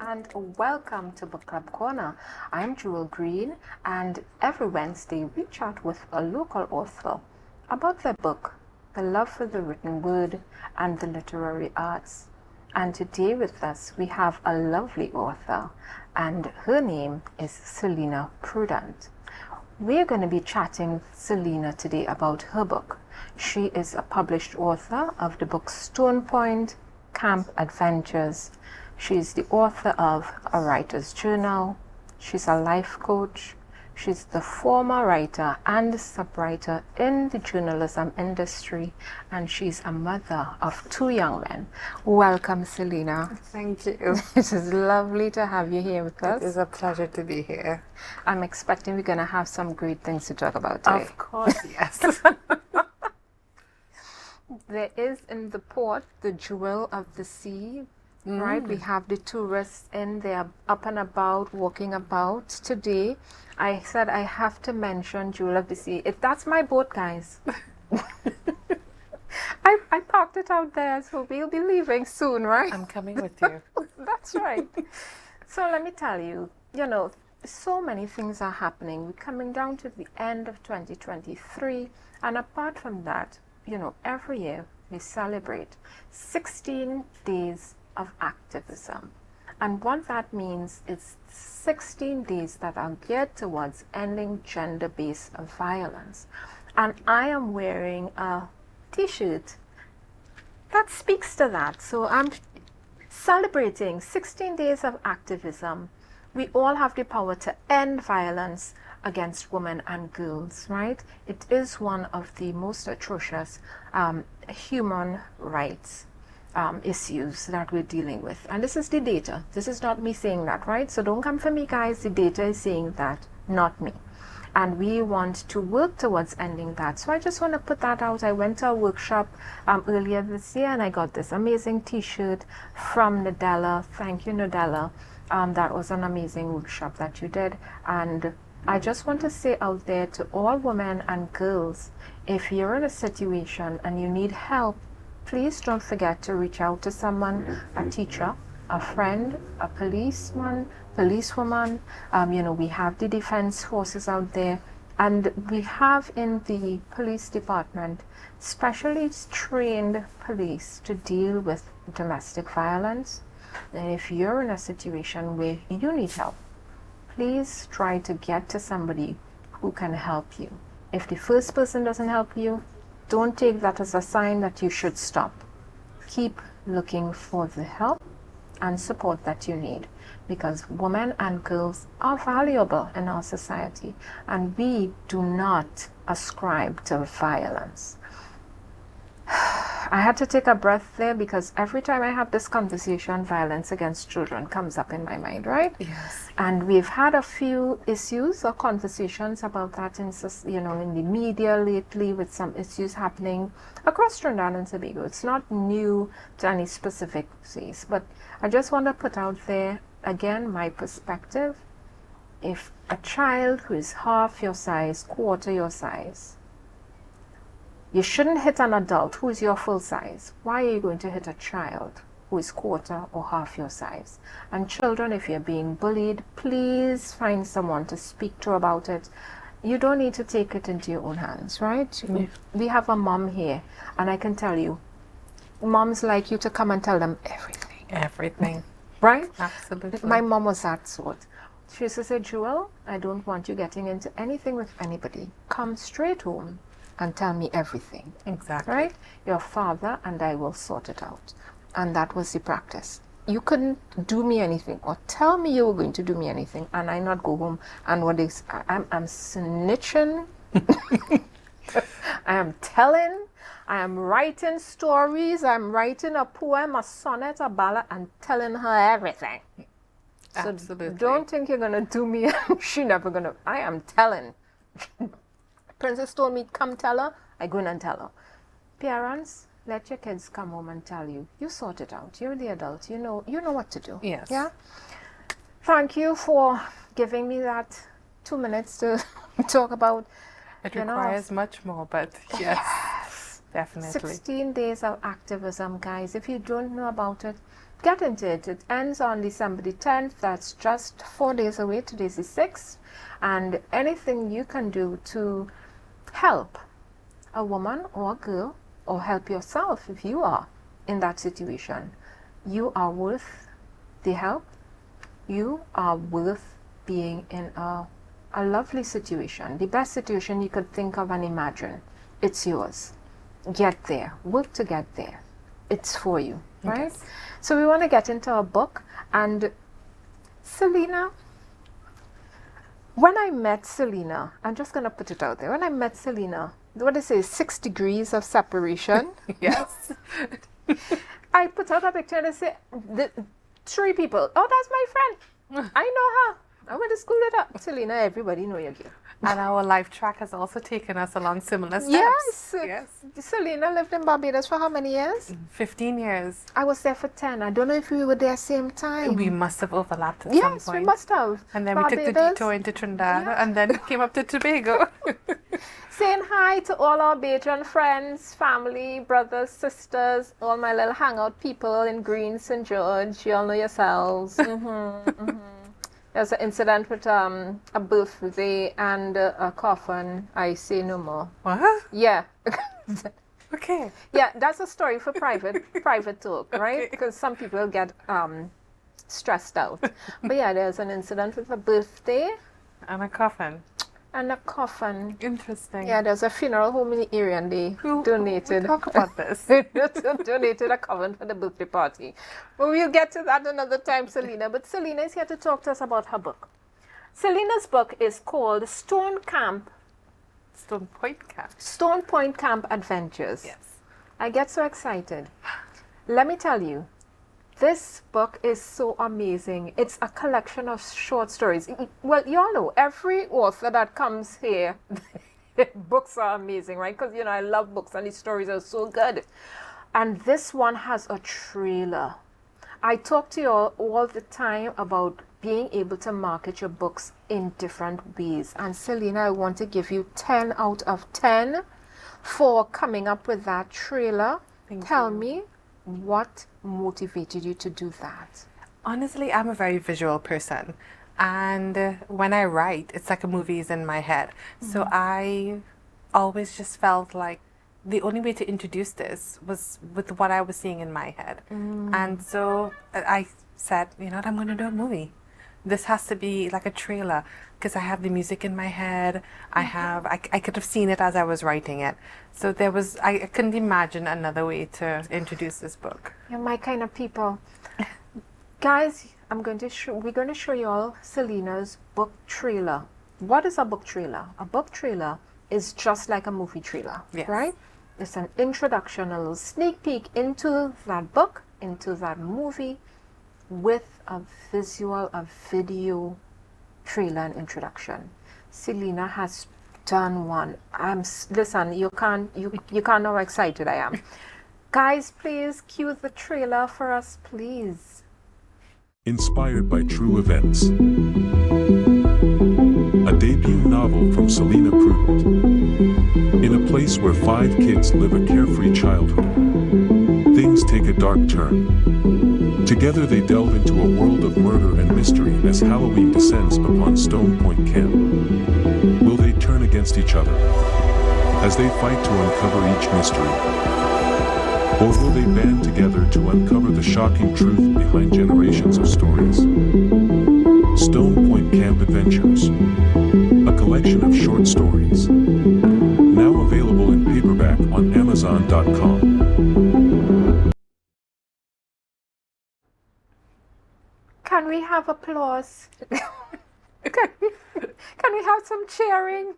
and welcome to Book Club Corner. I'm Jewel Green, and every Wednesday we chat with a local author about their book, the love for the written word and the literary arts. And today with us we have a lovely author, and her name is Selena Prudent. We're going to be chatting with Selena today about her book. She is a published author of the book Stone Point, Camp Adventures. She's the author of A Writer's Journal. She's a life coach. She's the former writer and sub-writer in the journalism industry, and she's a mother of 2 young men. Welcome, Selena. Thank you. It is lovely to have you here with us. It is a pleasure to be here. I'm expecting we're going to have some great things to talk about today. Of course, yes. There is in the port the jewel of the sea, right? We have the tourists in there up and about, walking about. Today, I said I have to mention Jewel of the Sea. That's my boat, guys. I parked it out there, so we'll be leaving soon, right? I'm coming with you. That's right. So let me tell you, so many things are happening. We're coming down to the end of 2023, and apart from that, every year we celebrate 16 days of activism. And what that means is 16 days that are geared towards ending gender-based violence. And I am wearing a t-shirt that speaks to that. So I'm celebrating 16 days of activism. We all have the power to end violence against women and girls, right? It is one of the most atrocious human rights issues that we're dealing with. And this is the data. This is not me saying that, right? So don't come for me, guys. The data is saying that, not me. And we want to work towards ending that. So I just want to put that out. I went to a workshop earlier this year, and I got this amazing t-shirt from Nadella. Thank you, Nadella. That was an amazing workshop that you did. And I just want to say out there to all women and girls, if you're in a situation and you need help, please don't forget to reach out to someone, a teacher, a friend, a policeman, policewoman. We have the defense forces out there, and we have in the police department specially trained police to deal with domestic violence. And if you're in a situation where you need help, please try to get to somebody who can help you. If the first person doesn't help you, don't take that as a sign that you should stop. Keep looking for the help and support that you need, because women and girls are valuable in our society, and we do not ascribe to violence. I had to take a breath there, because every time I have this conversation, violence against children comes up in my mind, right? Yes. And we've had a few issues or conversations about that in the media lately, with some issues happening across Trinidad and Tobago. It's not new to any specific place, but I just want to put out there, again, my perspective. If a child who is half your size, quarter your size, you shouldn't hit an adult who is your full size. Why are you going to hit a child who is quarter or half your size? And children, if you're being bullied, please find someone to speak to about it. You don't need to take it into your own hands, right? Mm. We have a mom here, and I can tell you, moms like you to come and tell them everything. Everything. Right? Absolutely. My mom was that sort. She used to say, Jewel, I don't want you getting into anything with anybody. Come straight home and tell me everything. Exactly. Right? Your father and I will sort it out. And that was the practice. You couldn't do me anything or tell me you were going to do me anything, and I not go home and I'm snitching. I am telling. I am writing stories. I'm writing a poem, a sonnet, a ballad, and telling her everything. Absolutely. So don't think you're gonna do me. She never gonna. I am telling. Princess told me, come tell her. I go in and tell her. Parents, let your kids come home and tell you. You sort it out. You're the adult. You know what to do. Yes. Yeah? Thank you for giving me that 2 minutes to talk about. It requires much more, but yes, definitely. 16 days of activism, guys. If you don't know about it, get into it. It ends on December the 10th. That's just 4 days away. Today's the 6th. And anything you can do to help a woman or a girl, or help yourself if you are in that situation, you are worth the help. You are worth being in a lovely situation, the best situation you could think of and imagine. It's yours. Get there. Work to get there. It's for you, right? Yes. So we want to get into a book. And Selena, when I met Selena, I'm just going to put it out there. When I met Selena, what they say, 6 degrees of separation. Yes. I put out a picture and I say, 3 people. Oh, that's my friend. I know her. I went to school with her. Selena, everybody know you here. And our life track has also taken us along similar steps. Yes. Yes. Selena lived in Barbados for how many years? 15 years. I was there for 10. I don't know if we were there same time. We must have overlapped at some Yes, point. we must have. And then we took the detour into Trinidad and then came up to Tobago. Saying hi to all our Bajan friends, family, brothers, sisters, all my little hangout people in Greene-George. You all know yourselves. There's an incident with a birthday and a coffin. I say no more. What? Yeah. Okay. Yeah, that's a story for private talk, right? Okay. Because some people get stressed out. But yeah, there's an incident with a birthday And a coffin. and a coffin. Interesting. Yeah, there's a funeral home in the area and they donated. We'll talk about this. donated a coffin for the birthday party. But we'll get to that another time, Selena. But Selena is here to talk to us about her book. Selena's book is called Stone Point Camp Adventures. Yes. I get so excited. Let me tell you, this book is so amazing. It's a collection of short stories. Well, you all know, every author that comes here, books are amazing, right? Because, you know, I love books and the stories are so good. And this one has a trailer. I talk to you all the time about being able to market your books in different ways. And Selena, I want to give you 10 out of 10 for coming up with that trailer. Tell me, what motivated you to do that? Honestly, I'm a very visual person. And when I write, it's like a movie is in my head. So I always just felt like the only way to introduce this was with what I was seeing in my head. And so I said, you know what, I'm going to do a movie. This has to be like a trailer because I have the music in my head. I could have seen it as I was writing it. So I couldn't imagine another way to introduce this book. You're my kind of people. Guys, we're going to show you all Selena's book trailer. What is a book trailer? A book trailer is just like a movie trailer, Yes. right? It's an introduction, a little sneak peek into that book, into that movie, with a video trailer and introduction. Selena has done one. Listen, you can't know how excited I am. Guys, please cue the trailer for us, please. Inspired by true events. A debut novel from Selena Prudent. In a place where 5 kids live a carefree childhood, things take a dark turn. Together they delve into a world of murder and mystery as Halloween descends upon Stone Point Camp. Will they turn against each other as they fight to uncover each mystery? Or will they band together to uncover the shocking truth behind generations of stories? Stone Point Camp Adventures, a collection of short stories. Now available in paperback on Amazon.com. Can we have applause? Can we have some cheering?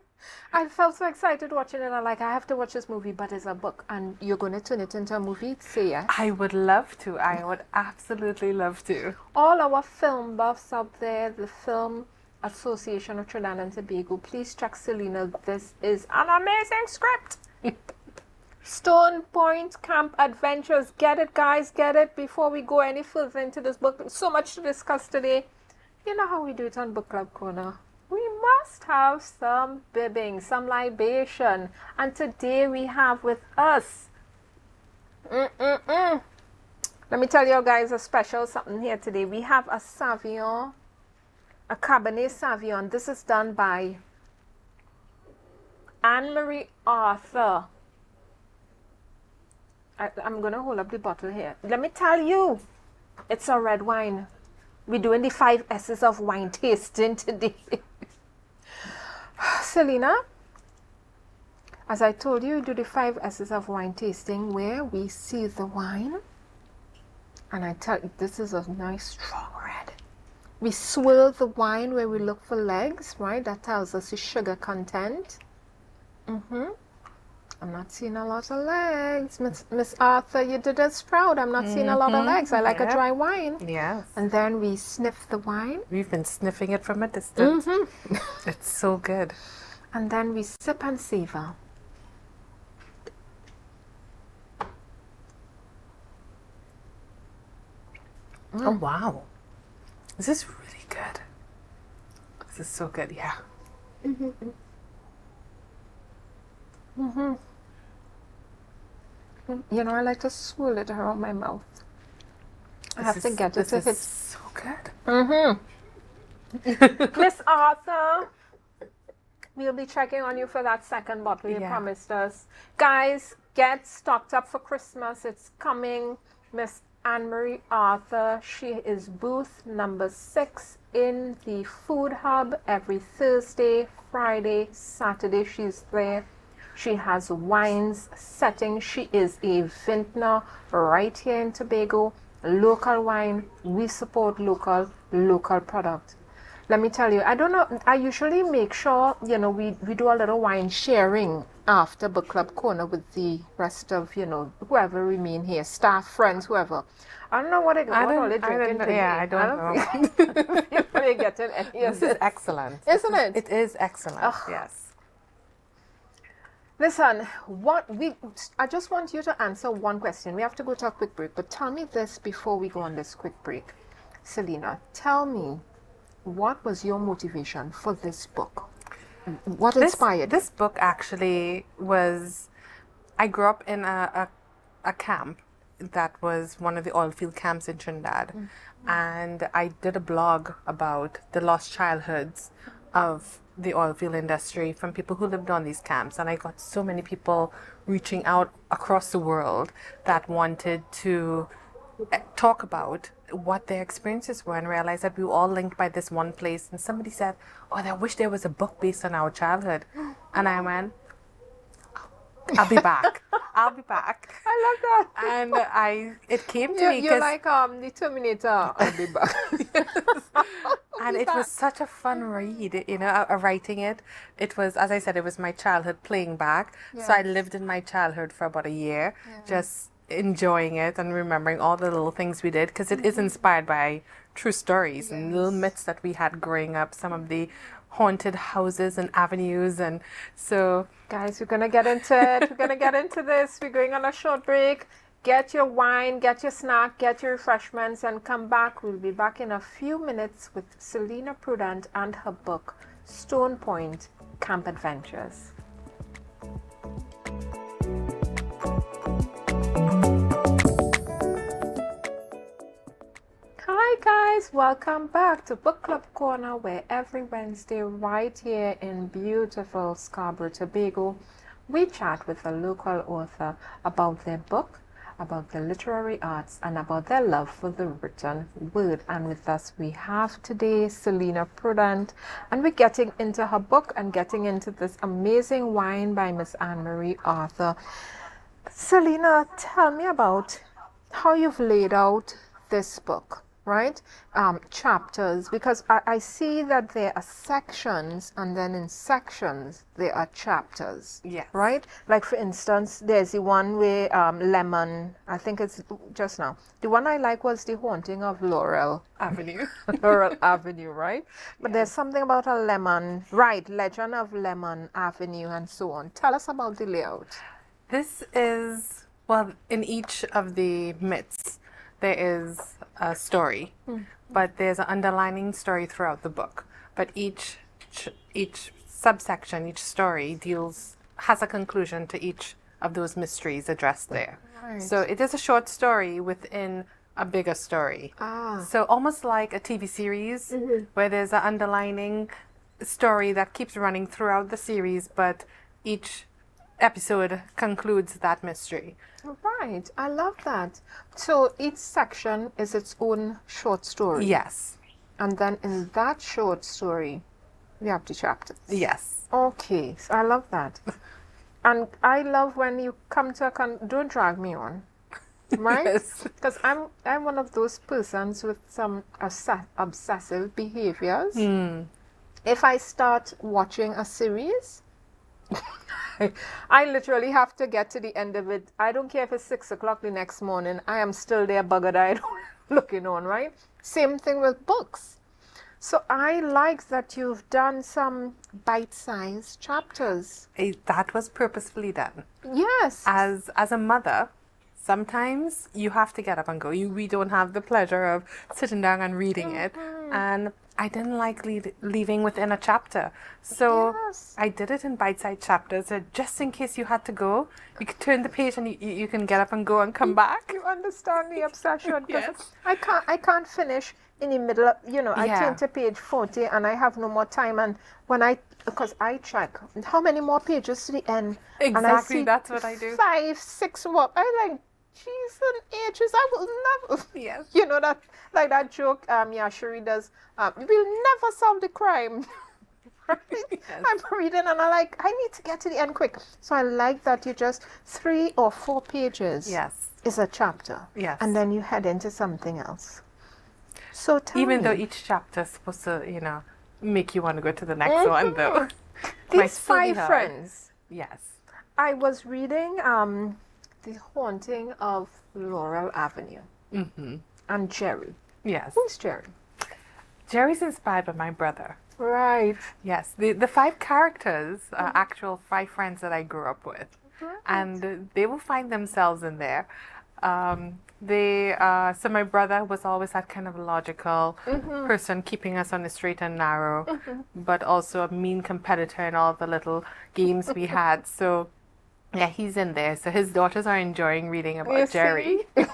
I felt so excited watching it. I have to watch this movie, but it's a book, and you're going to turn it into a movie? Say yes. I would love to. I would absolutely love to. All our film buffs out there, the Film Association of Trinidad and Tobago, please check Selena. This is an amazing script. Stone Point Camp Adventures. Get it, guys, get it before we go any further into this book. So much to discuss today. You know how we do it on Book Club Corner. We must have some bibbing, some libation. And today we have with us Let me tell you guys a special something here today. We have a Sauvignon, a Cabernet Sauvignon. This is done by Anne-Marie Arthur. I'm going to hold up the bottle here. Let me tell you, it's a red wine. We're doing the 5 S's of wine tasting today. Selena, as I told you, do the 5 S's of wine tasting where we see the wine. And I tell you, this is a nice strong red. We swirl the wine where we look for legs, right? That tells us the sugar content. I'm not seeing a lot of legs. Miss Arthur, you did us proud. I'm not seeing a lot of legs. I like a dry wine. Yes. And then we sniff the wine. We've been sniffing it from a distance. It's so good. And then we sip and savor. Oh, wow. This is really good. This is so good, yeah. You know, I like to swirl it around my mouth. I have to get it to hit. So good. Miss Arthur, we'll be checking on you for that second bottle you promised us. Guys, get stocked up for Christmas. It's coming. Miss Anne-Marie Arthur, she is booth number 6 in the Food Hub every Thursday, Friday, Saturday. She's there. She has wines setting. She is a vintner right here in Tobago. Local wine. We support local product. Let me tell you, I don't know, I usually make sure, you know, we do a little wine sharing after Book Club Corner with the rest of, you know, whoever remain here, staff, friends, whoever. I don't know what all they're drinking today. Yeah, I don't know. Think they're getting any of This is excellent. Isn't it? It is excellent, yes. Listen, I just want you to answer one question. We have to go to a quick break, but tell me this before we go on this quick break. Selena, tell me, what was your motivation for this book? What inspired this book actually was, I grew up in a camp that was one of the oil field camps in Trinidad. And I did a blog about the lost childhoods of the oil field industry from people who lived on these camps. And I got so many people reaching out across the world that wanted to talk about what their experiences were, and realized that we were all linked by this one place. And somebody said, oh, I wish there was a book based on our childhood. And I went, I'll be back. I'll be back. I love that. And it came to me. You're like the Terminator. I'll be back. And it was such a fun read, you know, writing it. It was, as I said, it was my childhood playing back. Yes. So I lived in my childhood for about a year, just enjoying it and remembering all the little things we did, because it is inspired by true stories and little myths that we had growing up, some of the haunted houses and avenues. And so, guys, we're gonna get into it. We're gonna get into this. We're going on a short break. Get your wine, get your snack, get your refreshments, and come back. We'll be back in a few minutes with Selena Prudent and her book, Stone Point Camp Adventures. Hi guys, welcome back to Book Club Corner, where every Wednesday right here in beautiful Scarborough, Tobago, we chat with a local author about their book, about the literary arts, and about their love for the written word. And with us we have today Selena Prudent, and we're getting into her book and getting into this amazing wine by Miss Anne-Marie Arthur. Selena, tell me about how you've laid out this book, right? Chapters, because I see that there are sections, and then in sections there are chapters. Yes. Right? Like for instance, there's the one where Lemon, I think it's just now. The one I like was The Haunting of Laurel Avenue. Laurel Avenue, right? But there's something about a lemon, right? Legend of Lemon Avenue and so on. Tell us about the layout. This is, well, in each of the myths, there is a story, but there's an underlining story throughout the book. But each subsection, each story has a conclusion to each of those mysteries addressed there. Right. So it is a short story within a bigger story. Ah. So almost like a TV series where there's an underlining story that keeps running throughout the series, but each episode concludes that mystery. Right. I love that. So each section is its own short story. Yes. And then in that short story, we have the chapters. Yes. Okay. So I love that. And I love when you come to don't drag me on. Right? Yes. Because I'm one of those persons with some obsessive behaviors. If I start watching a series, I literally have to get to the end of it. I don't care if it's 6 o'clock the next morning. I am still there buggered-eyed looking on, right? Same thing with books. So I like that you've done some bite-sized chapters. That was purposefully done. Yes. As a mother, sometimes you have to get up and go. We don't have the pleasure of sitting down and reading it. And I didn't like leaving within a chapter. So Yes. I did it in bite-sized chapters. Just in case you had to go, you could turn the page and you can get up and go and come back. You understand the obsession? 'Cause Yes. I can't finish in the middle of, I Yeah. turn to page 40 and I have no more time. And because I check how many more pages to the end. And I Exactly, see that's what I do. 5, 6 more. I like, geez and ages, I will never. Yes. You know that, like that joke, Yashiri does, we'll never solve the crime. Right? Yes. I'm reading and I need to get to the end quick. So I like that you just 3 or 4 pages Yes. is a chapter. Yes. And then you head into something else. So tell Even me, though each chapter is supposed to, make you want to go to the next one, though. Might these still be 5 hard. friends, Yes. I was reading The Haunting of Laurel Avenue and Jerry. Yes. Who's Jerry? Jerry's inspired by my brother. Right. Yes. The 5 characters are actual 5 friends that I grew up with. And they will find themselves in there. So my brother was always that kind of logical person keeping us on the straight and narrow, but also a mean competitor in all the little games we had. So yeah, he's in there. So his daughters are enjoying reading about You Jerry. see?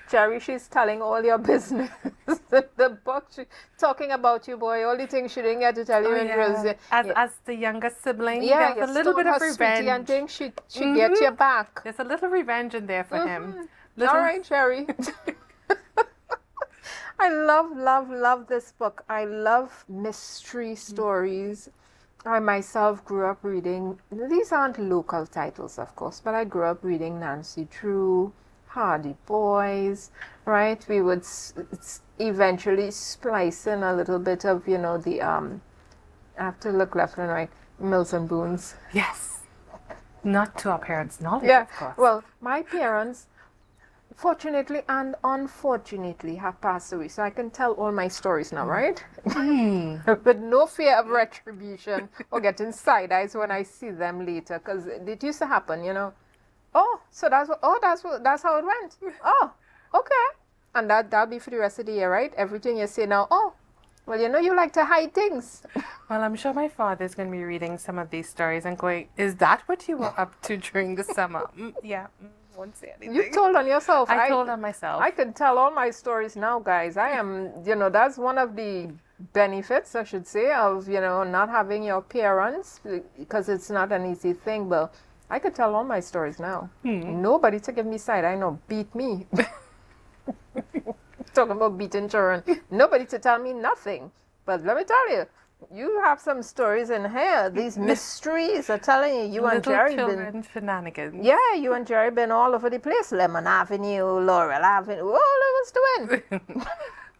Jerry, she's telling all your business. The book, talking about you, boy. All the things she didn't get to tell you in Brazil. As the youngest sibling, Yeah, there's a little bit of revenge. And think she get you back. There's a little revenge in there for him. All right, Jerry. I love this book. I love mystery stories. I myself grew up reading, these aren't local titles, of course, but I grew up reading Nancy Drew, Hardy Boys, right? We would eventually splice in a little bit of, I have to look left and right, Mills and Boons. Yes. Not to our parents' knowledge, Yeah, of course. well, my parents, fortunately and unfortunately, have passed away, so I can tell all my stories now, right? With no fear of retribution or getting side eyes when I see them later, because it used to happen, Oh, so that's how it went. Oh, okay, and that'll be for the rest of the year, right? Everything you say now. Oh, well, you like to hide things. Well, I'm sure my father's going to be reading some of these stories and going, is that what you were up to during the summer? Yeah, won't say anything. You told on yourself. I told on myself. I can tell all my stories now, guys. I am, that's one of the benefits, I should say, of, not having your parents, because it's not an easy thing, but I could tell all my stories now. Nobody to give me side. I know, beat me. Talking about beating children. Nobody to tell me nothing. But let me tell you, you have some stories in here. These mysteries are telling you and Jerry children shenanigans. Yeah, you and Jerry been all over the place. Lemon Avenue, Laurel Avenue, all I was doing.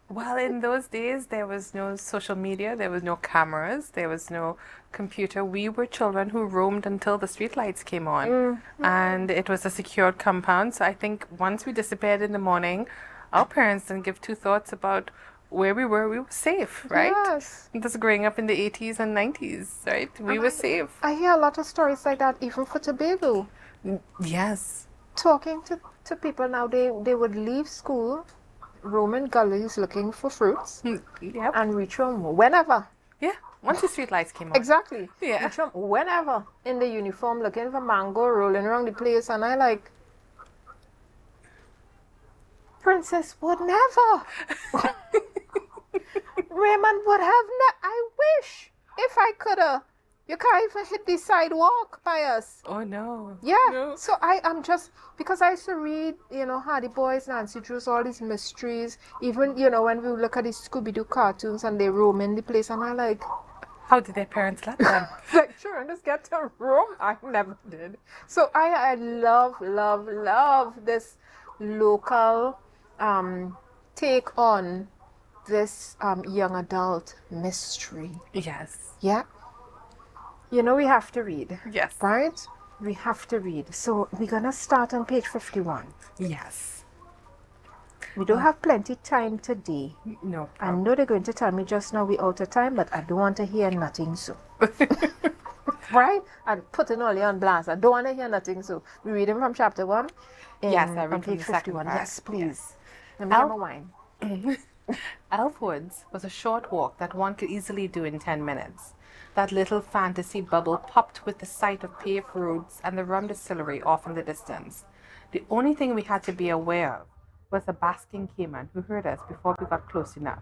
Well, in those days, there was no social media, there was no cameras, there was no computer. We were children who roamed until the streetlights came on. And it was a secured compound. So I think once we disappeared in the morning, our parents didn't give 2 thoughts about where we were safe, right? Yes. This growing up in the 80s and 90s, right? We were safe. I hear a lot of stories like that, even for Tobago. Yes. Talking to people now, they would leave school, roam in gullies looking for fruits, Yep. and reach home whenever. Yeah. Once the street lights came on. Exactly. Yeah. Which whenever in the uniform looking for mango, rolling around the place, and I like, Princess would never. Raymond would have I wish if I could have. You can't even hit the sidewalk by us. Oh no. Yeah. No. So I'm just, because I used to read, Hardy Boys, Nancy Drews, all these mysteries. Even, when we look at the Scooby-Doo cartoons and they roam in the place, and I like, How did their parents let them? like, children just get to roam. I never did. So I love, love, love this local take on this young adult mystery. Yes. Yeah. We have to read. Yes. Right? We have to read. So we're going to start on page 51. Yes. We don't have plenty time today. No I problem. know they're going to tell me just now we're out of time, but I don't want to hear nothing so. Right? I'm putting all you on blast. I don't want to hear nothing so. We're reading from chapter 1. Yes, I read on from page the second 51. part. Yes, please. Yes. Let me have a wine. Elf Woods was a short walk that one could easily do in 10 minutes. That little fantasy bubble popped with the sight of paved roads and the rum distillery off in the distance. The only thing we had to be aware of was a basking cayman who heard us before we got close enough.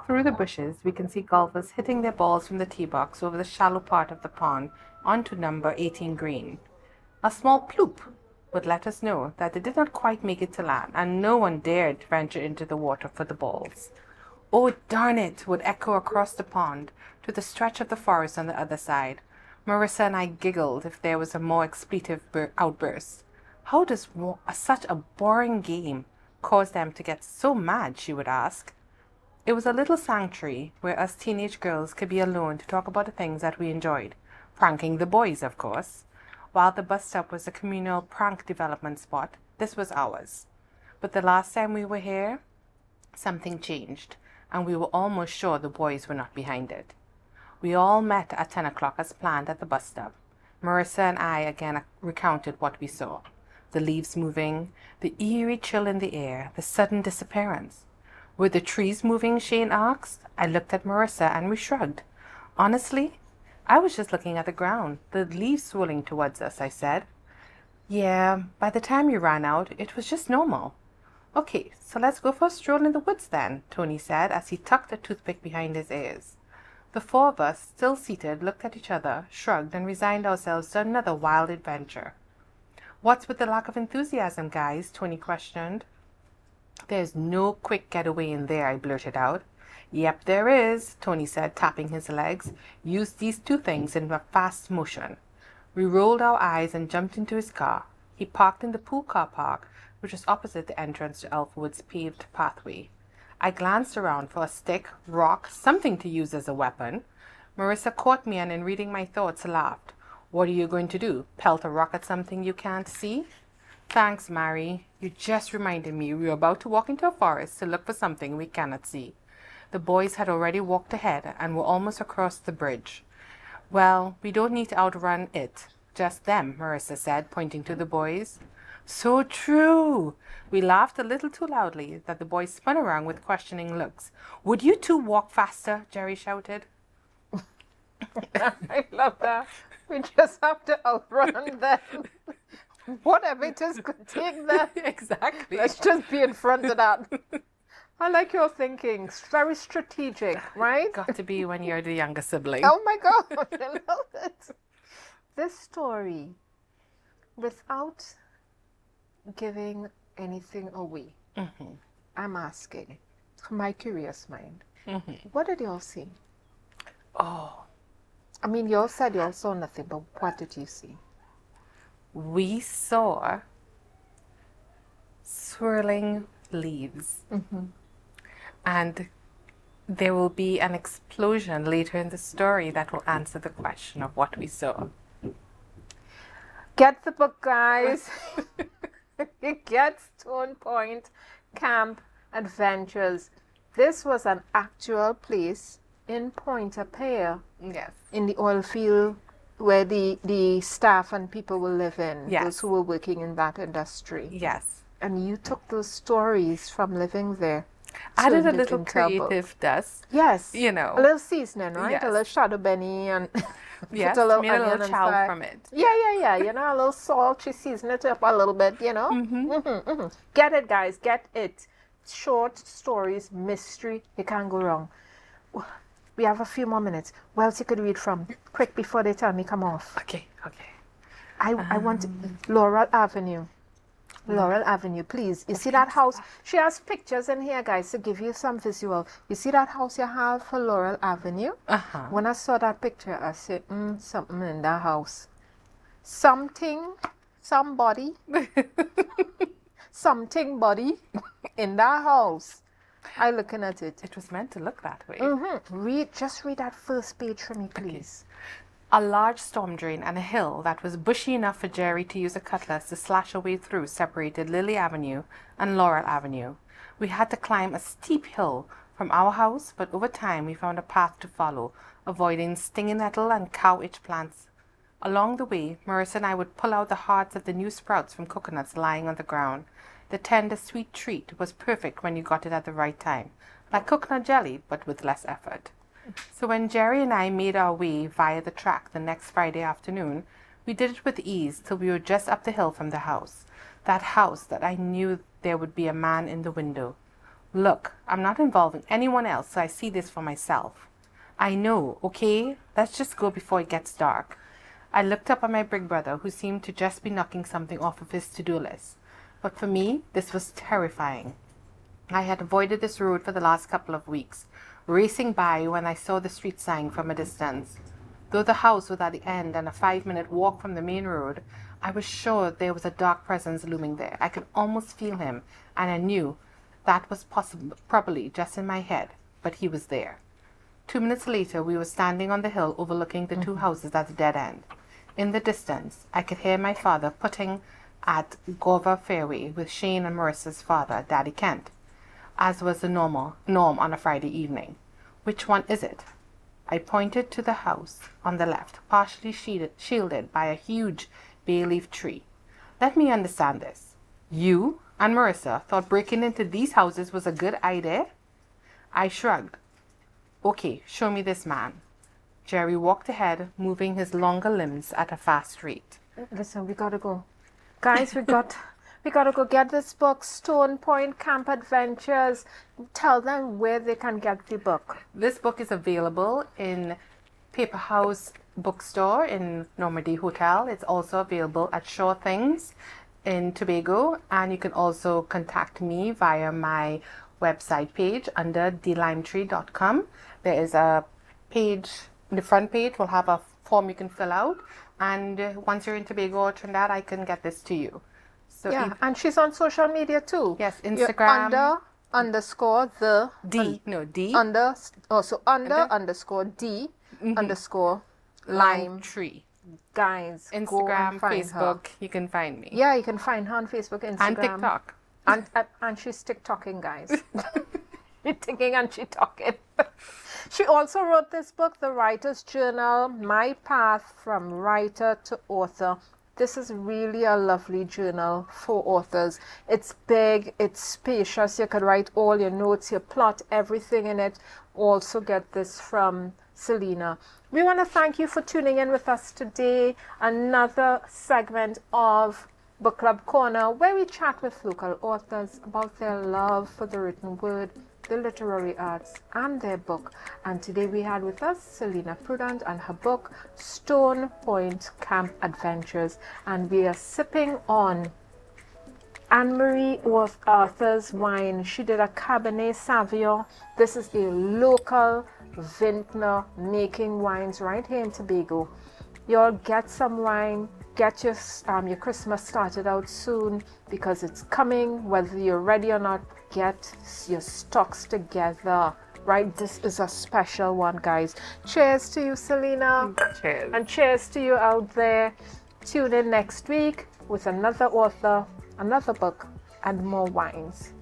Through the bushes, we can see golfers hitting their balls from the tee box over the shallow part of the pond onto number 18 green. A small ploop would let us know that they did not quite make it to land, and no one dared venture into the water for the balls. Oh, darn it, would echo across the pond to the stretch of the forest on the other side. Marissa and I giggled if there was a more expletive outburst. How does such a boring game cause them to get so mad, she would ask. It was a little sanctuary where us teenage girls could be alone to talk about the things that we enjoyed. Pranking the boys, of course. While the bus stop was a communal prank development spot, this was ours. But the last time we were here, something changed, and we were almost sure the boys were not behind it. We all met at 10 o'clock as planned at the bus stop. Marissa and I again recounted what we saw. The leaves moving, the eerie chill in the air, the sudden disappearance. Were the trees moving, Shane asked. I looked at Marissa and we shrugged. Honestly, I was just looking at the ground, the leaves swirling towards us, I said. Yeah, by the time you ran out, it was just normal. Okay, so let's go for a stroll in the woods then, Tony said as he tucked a toothpick behind his ears. The four of us, still seated, looked at each other, shrugged, and resigned ourselves to another wild adventure. What's with the lack of enthusiasm, guys? Tony questioned. There's no quick getaway in there, I blurted out. Yep, there is, Tony said, tapping his legs. Use these two things in a fast motion. We rolled our eyes and jumped into his car. He parked in the pool car park, which was opposite the entrance to Elfwood's paved pathway. I glanced around for a stick, rock, something to use as a weapon. Marissa caught me and in reading my thoughts laughed. What are you going to do? Pelt a rock at something you can't see? Thanks, Mary. You just reminded me we were about to walk into a forest to look for something we cannot see. The boys had already walked ahead and were almost across the bridge. Well, we don't need to outrun it. Just them, Marissa said, pointing to the boys. So true! We laughed a little too loudly that the boys spun around with questioning looks. Would you two walk faster? Jerry shouted. I love that. We just have to outrun them. Whatever it is could take them. Exactly. Let's just be in front of that. I like your thinking. It's very strategic, right? Got to be when you're the younger sibling. Oh my God, I love it. This story, without giving anything away, I'm asking, from my curious mind, what did y'all see? Oh, I mean, y'all said y'all saw nothing, but what did you see? we saw swirling leaves. And there will be an explosion later in the story that will answer the question of what we saw. Get the book, guys. Get Stone Point Camp Adventures. This was an actual place in Pointe-à-Pierre, Yes. in the oil field where the staff and people will live in, Yes. those who were working in that industry. Yes. And you took those stories from living there Added a turned it little into a book. creative dust. Yes. You know. A little seasoning, right? Yes. A little shadow benny and Yes, put a little made a onion little and chow fry. from it. Yeah. You know, a little salt. She seasoned it up a little bit, you know. Get it, guys. Get it. Short stories, mystery. You can't go wrong. We have a few more minutes. Who else you could read from? Quick before they tell me come off. Okay. I want Laurel Avenue. Laurel Avenue, please. You see that house? She has pictures in here, guys, to give you some visual. You see that house you have for Laurel Avenue? When I saw that picture, I said, something in that house. Somebody, something body in that house. I looking at it. It was meant to look that way. Just read that first page for me, please. A large storm drain and a hill that was bushy enough for Jerry to use a cutlass to slash a way through separated Lily Avenue and Laurel Avenue. We had to climb a steep hill from our house, but over time we found a path to follow, avoiding stinging nettle and cow itch plants. Along the way, Marissa and I would pull out the hearts of the new sprouts from coconuts lying on the ground. The tender, sweet treat was perfect when you got it at the right time, like coconut jelly, but with less effort. So when Jerry and I made our way via the track the next Friday afternoon, we did it with ease till we were just up the hill from the house. That house that I knew there would be a man in the window. Look, I'm not involving anyone else, so I see this for myself. I know, okay? Let's just go before it gets dark. I looked up at my big brother, who seemed to just be knocking something off of his to-do list. But for me, this was terrifying. I had avoided this road for the last couple of weeks, racing by when I saw the street sign from a distance. Though the house was at the end and a 5-minute walk from the main road, I was sure there was a dark presence looming there. I could almost feel him, and I knew that was probably just in my head, but he was there. 2 minutes later, we were standing on the hill overlooking the two houses at the dead end. In the distance, I could hear my father putting at Gorva Fairway with Shane and Marissa's father, Daddy Kent, as was the norm on a Friday evening. Which one is it? I pointed to the house on the left, partially shielded by a huge bay leaf tree. Let me understand this. You and Marissa thought breaking into these houses was a good idea? I shrugged. Okay, show me this man. Jerry walked ahead, moving his longer limbs at a fast rate. Listen, we gotta go. Guys, we gotta go get this book, Stone Point Camp Adventures. Tell them where they can get the book. This book is available in Paper House Bookstore in Normandy Hotel. It's also available at Sure Things in Tobago, and you can also contact me via my website page under thelimetree.com. There is a page, the front page will have a form you can fill out, and once you're in Tobago or Trinidad, I can get this to you. So Yeah, and she's on social media too. Yes, You're Instagram. underscore the D underscore D underscore Lime Tree. Guys, go Instagram, and find Facebook, her. you can find me. Yeah, you can find her on Facebook, Instagram, And TikTok. and she's TikToking, guys. She's thinking and she's talking. She also wrote this book, The Writer's Journal, My Path from Writer to Author. This is really a lovely journal for authors. It's big, it's spacious. You could write all your notes, your plot, everything in it. Also get this from Selena. We want to thank you for tuning in with us today. Another segment of Book Club Corner, where we chat with local authors about their love for the written word, the literary arts, and their book. And today we had with us Selena Prudent and her book Stone Point Camp Adventures, and we are sipping on Anne-Marie Arthur's wine. She did a Cabernet Sauvignon. This is a local vintner making wines right here in Tobago. Y'all get some wine. Get your Christmas started out soon, because it's coming. Whether you're ready or not, get your stocks together. Right, this is a special one, guys. Cheers to you, Selena. Cheers. And cheers to you out there. Tune in next week with another author, another book, and more wines.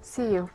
See you.